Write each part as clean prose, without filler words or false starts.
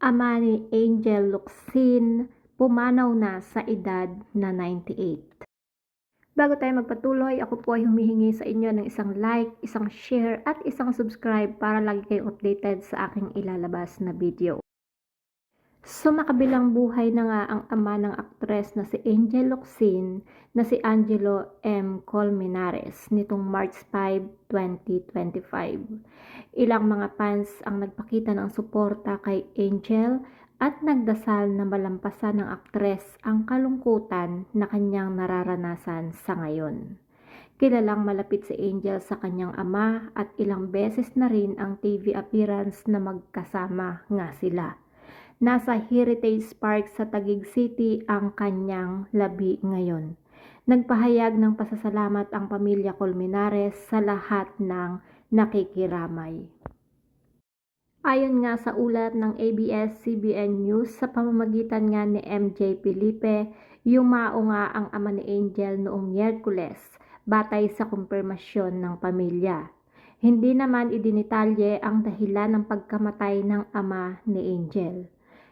Ama ni Angel Locsin, pumanaw na sa edad na 98. Bago tayo magpatuloy, ako po ay humihingi sa inyo ng isang like, isang share at isang subscribe para lagi kayong updated sa aking ilalabas na video. Sumakabilang buhay na nga ang ama ng aktres na si Angel Locsin na si Angelo M. Colmenares nitong March 5, 2025. Ilang mga fans ang nagpakita ng suporta kay Angel at nagdasal na malampasan ng aktres ang kalungkutan na kanyang nararanasan sa ngayon. Kilalang malapit si Angel sa kanyang ama at ilang beses na rin ang TV appearance na magkasama nga sila. Nasa Heritage Park sa Taguig City ang kanyang labi ngayon. Nagpahayag ng pasasalamat ang pamilya Colmenares sa lahat ng nakikiramay. Ayon nga sa ulat ng ABS-CBN News sa pamamagitan nga ni MJ Felipe, yumao nga ang ama ni Angel noong Miyerkules batay sa kumpirmasyon ng pamilya. Hindi naman idinitalye ang dahilan ng pagkamatay ng ama ni Angel.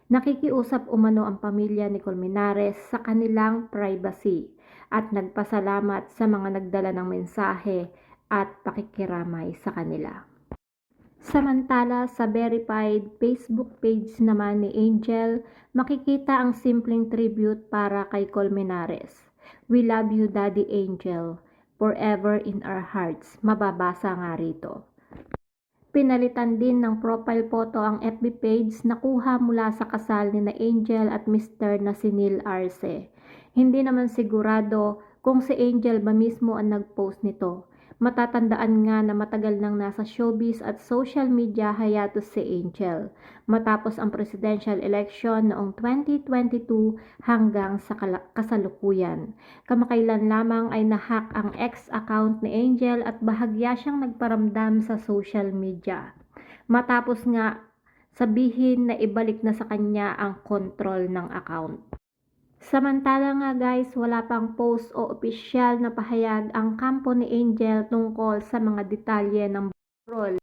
Nakikiusap umano ang pamilya ni Colmenares sa kanilang privacy at nagpasalamat sa mga nagdala ng mensahe at pakikiramay sa kanila. Samantala sa verified Facebook page naman ni Angel, makikita ang simpleng tribute para kay Colmenares. "We love you, Daddy Angel, forever in our hearts." Mababasa nga rito. Pinalitan din ng profile photo ang FB page na kuha mula sa kasal ni na Angel at Mr. na si Neil Arce. Hindi naman sigurado kung si Angel ba mismo ang nag-post nito. Matatandaan nga na matagal nang nasa showbiz at social media hiatus si Angel matapos ang presidential election noong 2022 hanggang sa kasalukuyan. Kamakailan lamang ay nahack ang ex account ni Angel at bahagya siyang nagparamdam sa social media. Matapos nga sabihin na ibalik na sa kanya ang kontrol ng account. Samantala nga guys, wala pang post o opisyal na pahayag ang kampo ni Angel tungkol sa mga detalye ng burol